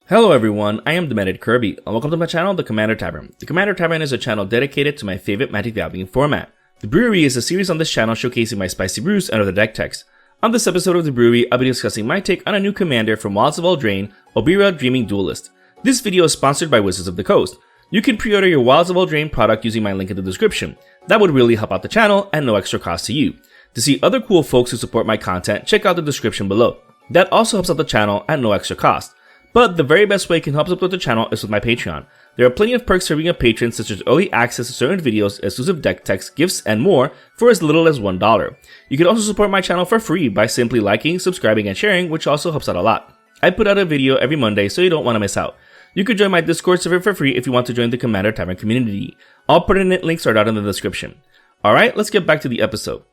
Hello everyone, I am Demented Kirby, and welcome to my channel, The Commander Tavern. The Commander Tavern is a channel dedicated to my favorite Magic the Gathering format. The Brewery is a series on this channel showcasing my spicy brews and other deck techs. On this episode of The Brewery, I'll be discussing my take on a new commander from Wilds of Eldraine, Obyra Dreaming Duelist. This video is sponsored by Wizards of the Coast. You can pre-order your Wilds of Eldraine product using my link in the description. That would really help out the channel and no extra cost to you. To see other cool folks who support my content, check out the description below. That also helps out the channel at no extra cost. But the very best way you can help support the channel is with my Patreon. There are plenty of perks for being a patron, such as early access to certain videos, exclusive deck techs, gifts, and more for as little as $1. You can also support my channel for free by simply liking, subscribing, and sharing, which also helps out a lot. I put out a video every Monday, so you don't want to miss out. You can join my Discord server for free if you want to join the Commander Tavern community. All pertinent links are down in the description. Alright, let's get back to the episode.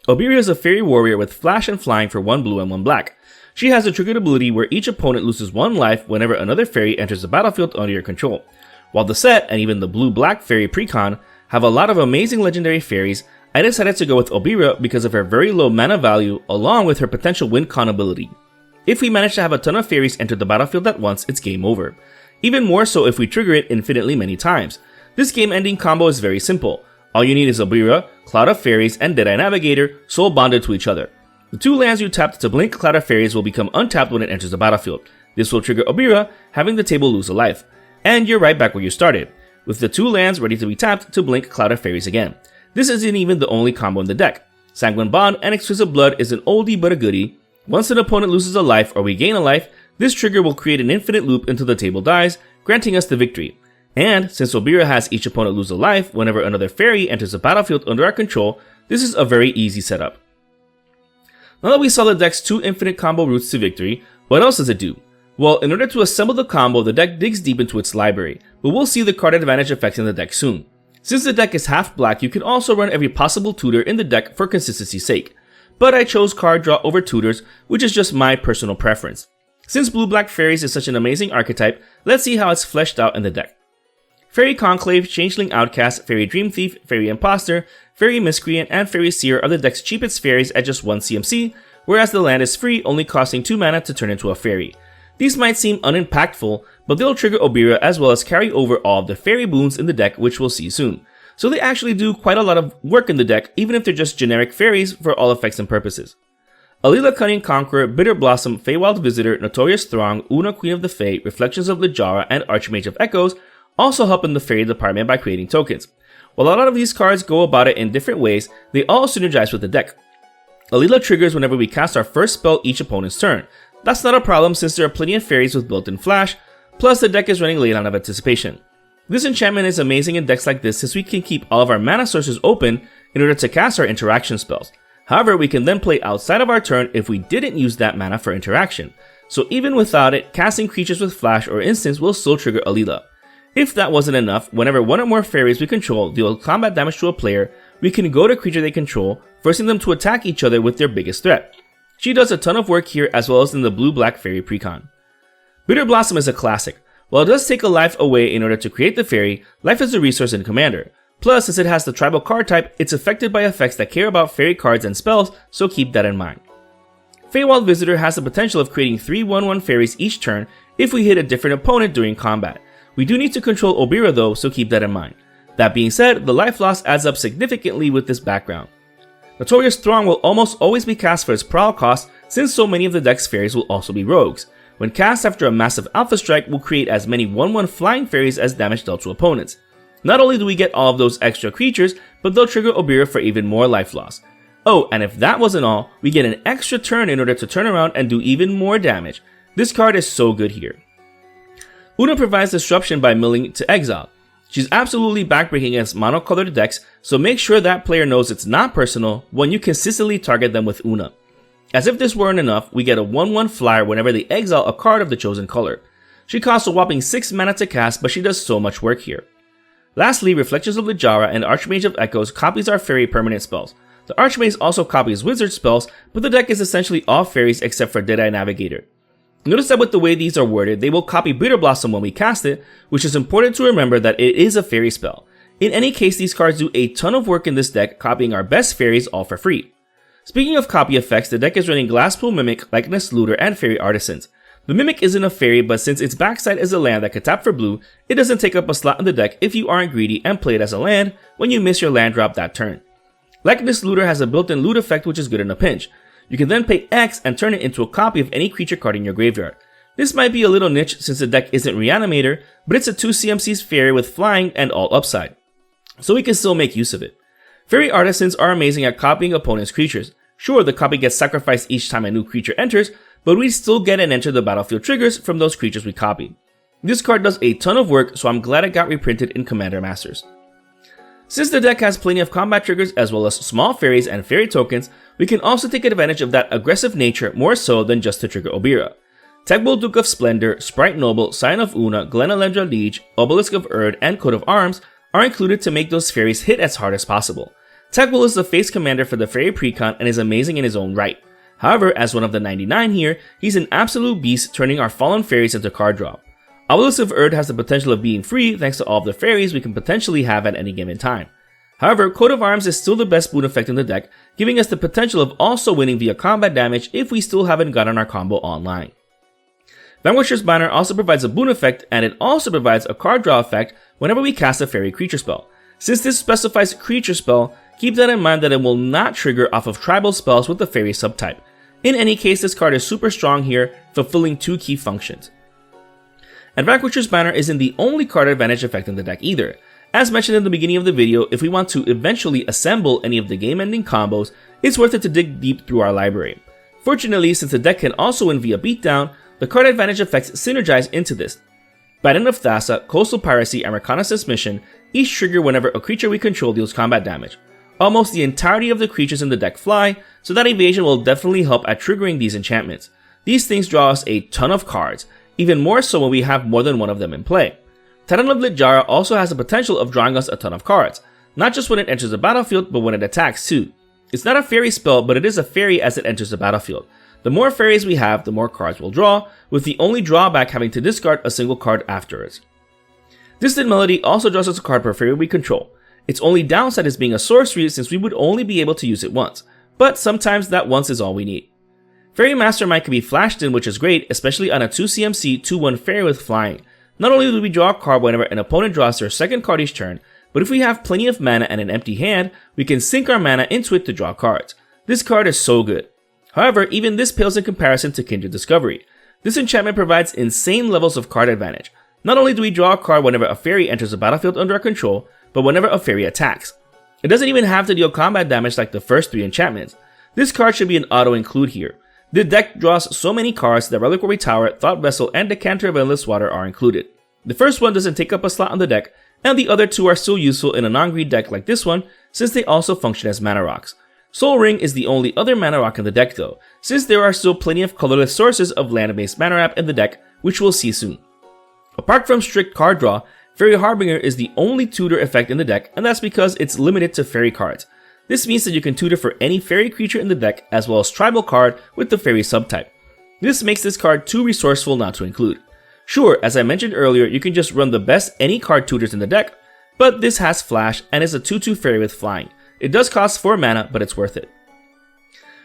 Obyra is a fairy warrior with flash and flying for 1 blue and 1 black. She has a triggered ability where each opponent loses 1 life whenever another fairy enters the battlefield under your control. While the set, and even the blue-black fairy precon, have a lot of amazing legendary fairies, I decided to go with Obyra because of her very low mana value along with her potential wincon ability. If we manage to have a ton of fairies enter the battlefield at once, it's game over. Even more so if we trigger it infinitely many times. This game-ending combo is very simple. All you need is Obyra, Cloud of Faeries, and Deadeye Navigator, soul bonded to each other. The 2 lands you tapped to blink Cloud of Faeries will become untapped when it enters the battlefield. This will trigger Obyra, having the table lose a life. And you're right back where you started, with the 2 lands ready to be tapped to blink Cloud of Faeries again. This isn't even the only combo in the deck. Sanguine Bond and Exquisite Blood is an oldie but a goodie. Once an opponent loses a life or we gain a life, this trigger will create an infinite loop until the table dies, granting us the victory. And since Obyra has each opponent lose a life whenever another fairy enters the battlefield under our control, this is a very easy setup. Now that we saw the deck's 2 infinite combo routes to victory, what else does it do? Well, in order to assemble the combo, the deck digs deep into its library, but we'll see the card advantage effects in the deck soon. Since the deck is half black, you can also run every possible tutor in the deck for consistency's sake. But I chose card draw over tutors, which is just my personal preference. Since blue-black fairies is such an amazing archetype, let's see how it's fleshed out in the deck. Fairy Conclave, Changeling Outcast, Fairy Dream Thief, Fairy Imposter, Fairy Miscreant, and Fairy Seer are the deck's cheapest fairies at just 1 CMC, whereas the land is free, only costing 2 mana to turn into a fairy. These might seem unimpactful, but they'll trigger Obyra as well as carry over all of the fairy boons in the deck, which we'll see soon. So they actually do quite a lot of work in the deck, even if they're just generic fairies for all effects and purposes. Alila Cunning Conqueror, Bitter Blossom, Feywild Visitor, Notorious Throng, Una Queen of the Fae, Reflections of Littlejohra, and Archmage of Echoes also help in the fairy department by creating tokens. While a lot of these cards go about it in different ways, they all synergize with the deck. Alila triggers whenever we cast our first spell each opponent's turn. That's not a problem since there are plenty of fairies with built-in flash, plus the deck is running late on of anticipation. This enchantment is amazing in decks like this since we can keep all of our mana sources open in order to cast our interaction spells. However, we can then play outside of our turn if we didn't use that mana for interaction. So even without it, casting creatures with flash or instants will still trigger Alila. If that wasn't enough, whenever 1 or more fairies we control deal combat damage to a player, we can go to a creature they control, forcing them to attack each other with their biggest threat. She does a ton of work here as well as in the blue-black fairy precon. Bitter Blossom is a classic. While it does take a life away in order to create the fairy, life is a resource in Commander. Plus, since it has the tribal card type, it's affected by effects that care about fairy cards and spells, so keep that in mind. Feywild Visitor has the potential of creating 3 1/1 fairies each turn if we hit a different opponent during combat. We do need to control Obyra though, so keep that in mind. That being said, the life loss adds up significantly with this background. Notorious Throng will almost always be cast for its prowl cost since so many of the deck's fairies will also be rogues. When cast after a massive alpha strike, will create as many 1/1 flying fairies as damage dealt to opponents. Not only do we get all of those extra creatures, but they'll trigger Obyra for even more life loss. Oh, and if that wasn't all, we get an extra turn in order to turn around and do even more damage. This card is so good here. Una provides disruption by milling to exile. She's absolutely backbreaking against monocolored decks, so make sure that player knows it's not personal when you consistently target them with Una. As if this weren't enough, we get a 1/1 flyer whenever they exile a card of the chosen color. She costs a whopping 6 mana to cast, but she does so much work here. Lastly, Reflections of Littlejohra and Archmage of Echoes copies our fairy permanent spells. The Archmage also copies wizard spells, but the deck is essentially all fairies except for Deadeye Navigator. Notice that with the way these are worded, they will copy Bitter Blossom when we cast it, which is important to remember that it is a fairy spell. In any case, these cards do a ton of work in this deck, copying our best fairies all for free. Speaking of copy effects, the deck is running Glasspool Mimic, Likeness Looter, and Fairy Artisans. The Mimic isn't a fairy, but since its backside is a land that can tap for blue, it doesn't take up a slot in the deck if you aren't greedy and play it as a land when you miss your land drop that turn. Likeness Looter has a built-in loot effect which is good in a pinch. You can then pay X and turn it into a copy of any creature card in your graveyard. This might be a little niche since the deck isn't Reanimator, but it's a 2 CMC's fairy with flying and all upside, so we can still make use of it. Fairy Artisans are amazing at copying opponents' creatures. Sure, the copy gets sacrificed each time a new creature enters, but we still get and enter the battlefield triggers from those creatures we copied. This card does a ton of work, so I'm glad it got reprinted in Commander Masters. Since the deck has plenty of combat triggers as well as small fairies and fairy tokens, we can also take advantage of that aggressive nature more so than just to trigger Obyra. Tegbull Duke of Splendor, Sprite Noble, Scion of Una, Glenalendra Liege, Obelisk of Erd, and Coat of Arms are included to make those fairies hit as hard as possible. Tegbull is the face commander for the fairy precon and is amazing in his own right. However, as one of the 99 here, he's an absolute beast, turning our fallen fairies into card draw. Obelisk of Erd has the potential of being free thanks to all of the fairies we can potentially have at any given time. However, Coat of Arms is still the best boon effect in the deck, giving us the potential of also winning via combat damage if we still haven't gotten our combo online. Vanquisher's Banner also provides a boon effect, and it also provides a card draw effect whenever we cast a fairy creature spell. Since this specifies creature spell, keep that in mind that it will not trigger off of tribal spells with the fairy subtype. In any case, this card is super strong here, fulfilling 2 key functions. And Vanquisher's Banner isn't the only card advantage effect in the deck either. As mentioned in the beginning of the video, if we want to eventually assemble any of the game-ending combos, it's worth it to dig deep through our library. Fortunately, since the deck can also win via beatdown, the card advantage effects synergize into this. Baton of Thassa, Coastal Piracy, and Reconnaissance Mission each trigger whenever a creature we control deals combat damage. Almost the entirety of the creatures in the deck fly, so that evasion will definitely help at triggering these enchantments. These things draw us a ton of cards, even more so when we have more than one of them in play. Titan of Littjara also has the potential of drawing us a ton of cards, not just when it enters the battlefield, but when it attacks too. It's not a fairy spell, but it is a fairy as it enters the battlefield. The more fairies we have, the more cards we'll draw, with the only drawback having to discard a single card afterwards. Distant Melody also draws us a card per fairy we control. Its only downside is being a sorcery since we would only be able to use it once, but sometimes that once is all we need. Fairy Mastermind can be flashed in, which is great, especially on a 2 CMC 2/1 fairy with flying. Not only do we draw a card whenever an opponent draws their second card each turn, but if we have plenty of mana and an empty hand, we can sink our mana into it to draw cards. This card is so good. However, even this pales in comparison to Kindred Discovery. This enchantment provides insane levels of card advantage. Not only do we draw a card whenever a fairy enters the battlefield under our control, but whenever a fairy attacks. It doesn't even have to deal combat damage like the first 3 enchantments. This card should be an auto-include here. The deck draws so many cards that Reliquary Tower, Thought Vessel, and Decanter of Endless Water are included. The first one doesn't take up a slot on the deck, and the other 2 are still useful in a non-greed deck like this one, since they also function as mana rocks. Soul Ring is the only other mana rock in the deck though, since there are still plenty of colorless sources of land-based mana wrap in the deck, which we'll see soon. Apart from strict card draw, Fairy Harbinger is the only tutor effect in the deck, and that's because it's limited to fairy cards. This means that you can tutor for any fairy creature in the deck, as well as tribal card with the fairy subtype. This makes this card too resourceful not to include. Sure, as I mentioned earlier, you can just run the best any card tutors in the deck, but this has flash and is a 2/2 fairy with flying. It does cost 4 mana, but it's worth it.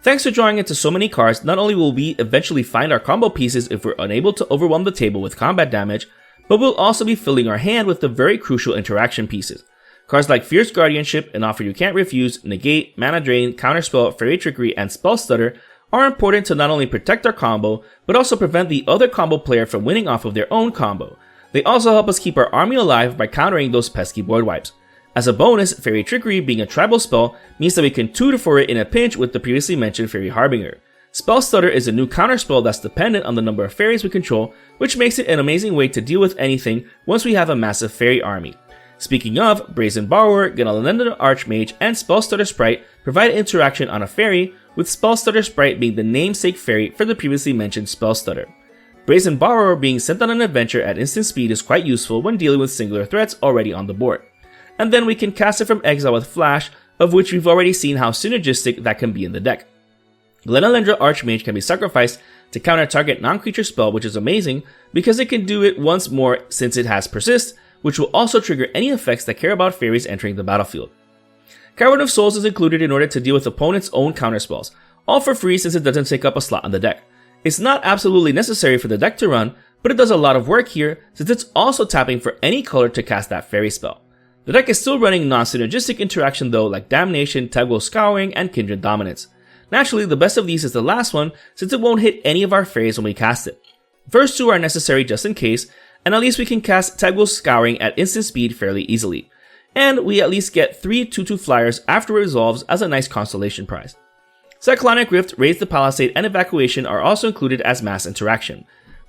Thanks to drawing into so many cards, not only will we eventually find our combo pieces if we're unable to overwhelm the table with combat damage, but we'll also be filling our hand with the very crucial interaction pieces. Cards like Fierce Guardianship, An Offer You Can't Refuse, Negate, Mana Drain, Counterspell, Fairy Trickery, and Spell Stutter are important to not only protect our combo, but also prevent the other combo player from winning off of their own combo. They also help us keep our army alive by countering those pesky board wipes. As a bonus, Fairy Trickery, being a tribal spell, means that we can tutor for it in a pinch with the previously mentioned Fairy Harbinger. Spell Stutter is a new counterspell that's dependent on the number of fairies we control, which makes it an amazing way to deal with anything once we have a massive fairy army. Speaking of, Brazen Borrower, Gnalanenda Archmage, and Spell Stutter Sprite provide interaction on a fairy, with Spell Stutter Sprite being the namesake fairy for the previously mentioned Spell Stutter. Brazen Borrower being sent on an adventure at instant speed is quite useful when dealing with singular threats already on the board. And then we can cast it from exile with Flash, of which we've already seen how synergistic that can be in the deck. Glenalendra Archmage can be sacrificed to counter target non-creature spell, which is amazing because it can do it once more since it has Persist, which will also trigger any effects that care about fairies entering the battlefield. Cavern of Souls is included in order to deal with opponents' own counterspells, all for free since it doesn't take up a slot on the deck. It's not absolutely necessary for the deck to run, but it does a lot of work here since it's also tapping for any color to cast that fairy spell. The deck is still running non-synergistic interaction though, like Damnation, Tegel Scouring, and Kindred Dominance. Naturally, the best of these is the last one since it won't hit any of our fairies when we cast it. First two are necessary just in case, and at least we can cast Tegel Scouring at instant speed fairly easily. And we at least get 3 2/2 flyers after it resolves as a nice consolation prize. Cyclonic Rift, Raise the Palisade, and Evacuation are also included as mass interaction.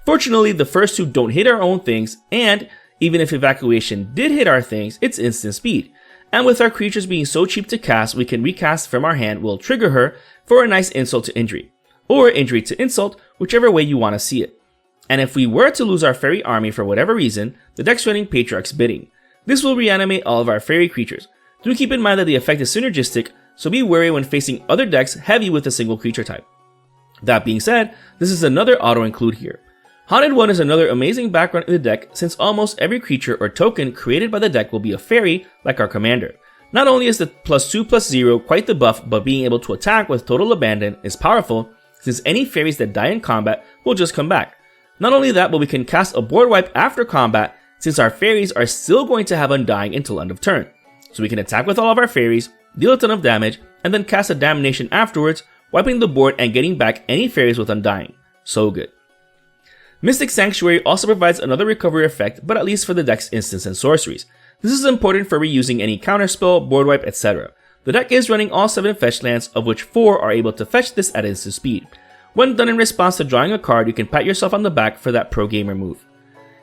Fortunately, the first two don't hit our own things, and even if Evacuation did hit our things, it's instant speed. And with our creatures being so cheap to cast, we can recast from our hand will trigger her for a nice insult to injury, or injury to insult, whichever way you want to see it. And if we were to lose our fairy army for whatever reason, the deck's running Patriarch's Bidding. This will reanimate all of our fairy creatures. Do keep in mind that the effect is synergistic, so be wary when facing other decks heavy with a single creature type. That being said, this is another auto-include here. Haunted One is another amazing background in the deck since almost every creature or token created by the deck will be a fairy like our commander. Not only is the +2/+0 quite the buff, but being able to attack with total abandon is powerful since any fairies that die in combat will just come back. Not only that, but we can cast a board wipe after combat since our fairies are still going to have Undying until end of turn. So we can attack with all of our fairies, deal a ton of damage, and then cast a Damnation afterwards, wiping the board and getting back any fairies with Undying. So good. Mystic Sanctuary also provides another recovery effect, but at least for the deck's instants and sorceries. This is important for reusing any counterspell, board wipe, etc. The deck is running all 7 fetch lands, of which 4 are able to fetch this at instant speed. When done in response to drawing a card, you can pat yourself on the back for that pro gamer move.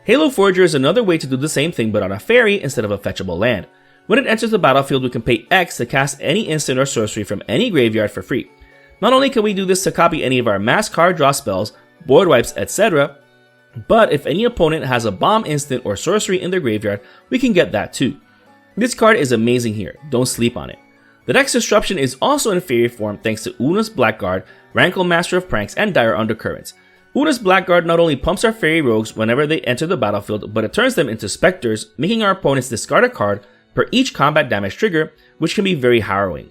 Halo Forger is another way to do the same thing but on a fairy instead of a fetchable land. When it enters the battlefield, we can pay X to cast any instant or sorcery from any graveyard for free. Not only can we do this to copy any of our mass card draw spells, board wipes, etc., but if any opponent has a bomb instant or sorcery in their graveyard, we can get that too. This card is amazing here, don't sleep on it. The deck's disruption is also in fairy form thanks to Una's Blackguard, Rankle Master of Pranks, and Dire Undercurrents. Una's Blackguard not only pumps our fairy rogues whenever they enter the battlefield, but it turns them into specters, making our opponents discard a card per each combat damage trigger, which can be very harrowing.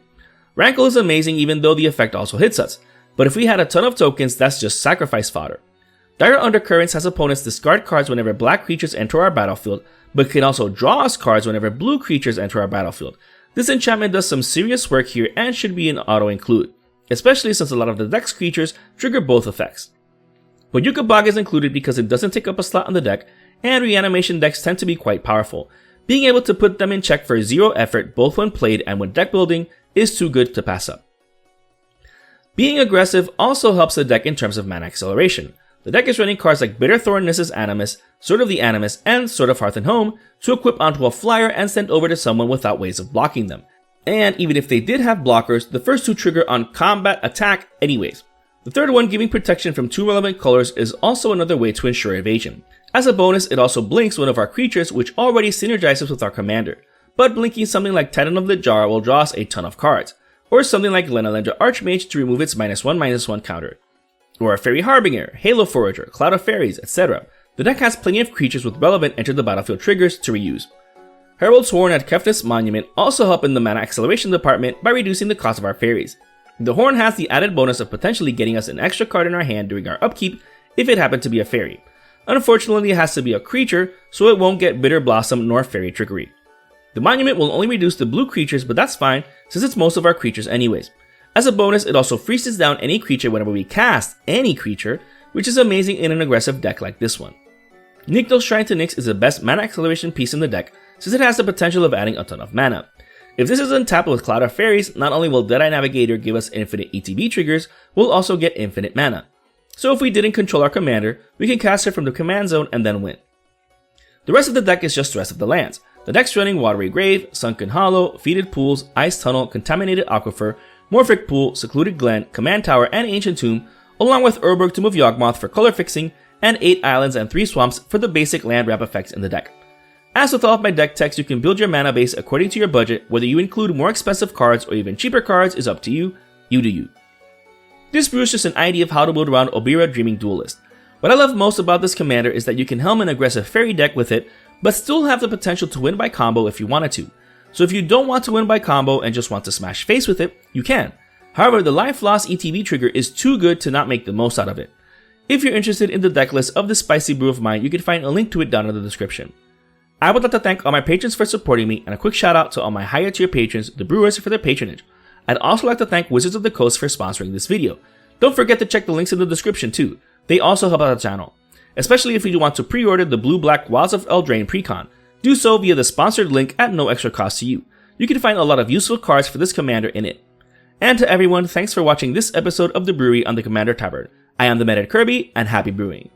Rankle is amazing even though the effect also hits us, but if we had a ton of tokens, that's just sacrifice fodder. Dire Undercurrents has opponents discard cards whenever black creatures enter our battlefield, but can also draw us cards whenever blue creatures enter our battlefield. This enchantment does some serious work here and should be an auto-include, especially since a lot of the deck's creatures trigger both effects. But Yukabag is included because it doesn't take up a slot on the deck, and reanimation decks tend to be quite powerful. Being able to put them in check for 0 effort both when played and when deck building is too good to pass up. Being aggressive also helps the deck in terms of mana acceleration. The deck is running cards like Bitterthorn Nissa's Animus, Sword of the Animus, and Sword of Hearth and Home to equip onto a flyer and send over to someone without ways of blocking them. And even if they did have blockers, the first 2 trigger on combat attack anyways. The third one, giving protection from 2 relevant colors, is also another way to ensure evasion. As a bonus, it also blinks one of our creatures, which already synergizes with our commander. But blinking something like Titan of the Jar will draw us a ton of cards, or something like Lenalendra Archmage to remove its -1/-1 counter. Or a Fairy Harbinger, Halo Forager, Cloud of Faeries, etc. The deck has plenty of creatures with relevant enter the battlefield triggers to reuse. Herald's Horn at Kefnith's Monument also help in the mana acceleration department by reducing the cost of our fairies. The Horn has the added bonus of potentially getting us an extra card in our hand during our upkeep if it happened to be a fairy. Unfortunately, it has to be a creature, so it won't get Bitter Blossom nor Fairy trickery. The Monument will only reduce the blue creatures, but that's fine since it's most of our creatures anyways. As a bonus, it also freezes down any creature whenever we cast any creature, which is amazing in an aggressive deck like this one. Nykthos Shrine to Nyx is the best mana acceleration piece in the deck since it has the potential of adding a ton of mana. If this is untapped with Cloud of Faeries, not only will Deadeye Navigator give us infinite ETB triggers, we'll also get infinite mana. So if we didn't control our commander, we can cast her from the command zone and then win. The rest of the deck is just the rest of the lands. The deck's running Watery Grave, Sunken Hollow, Fetid Pools, Ice Tunnel, Contaminated Aquifer, Morphic Pool, Secluded Glen, Command Tower, and Ancient Tomb, along with Urborg to move Yawgmoth for color fixing, and 8 islands and 3 swamps for the basic land wrap effects in the deck. As with all of my deck techs, you can build your mana base according to your budget. Whether you include more expensive cards or even cheaper cards is up to you. You do you. This brew is just an idea of how to build around Obyra Dreaming Duelist. What I love most about this commander is that you can helm an aggressive fairy deck with it, but still have the potential to win by combo if you wanted to. So if you don't want to win by combo and just want to smash face with it, you can. However, the Life Loss ETB trigger is too good to not make the most out of it. If you're interested in the deck list of this spicy brew of mine, you can find a link to it down in the description. I would like to thank all my patrons for supporting me, and a quick shout out to all my higher tier patrons, the brewers, for their patronage. I'd also like to thank Wizards of the Coast for sponsoring this video. Don't forget to check the links in the description too. They also help out the channel. Especially if you want to pre-order the Blue-Black Wilds of Eldraine Precon. Do so via the sponsored link at no extra cost to you. You can find a lot of useful cards for this commander in it. And to everyone, thanks for watching this episode of The Brewery on the Commander Tavern. I am the Meta Kirby, and happy brewing.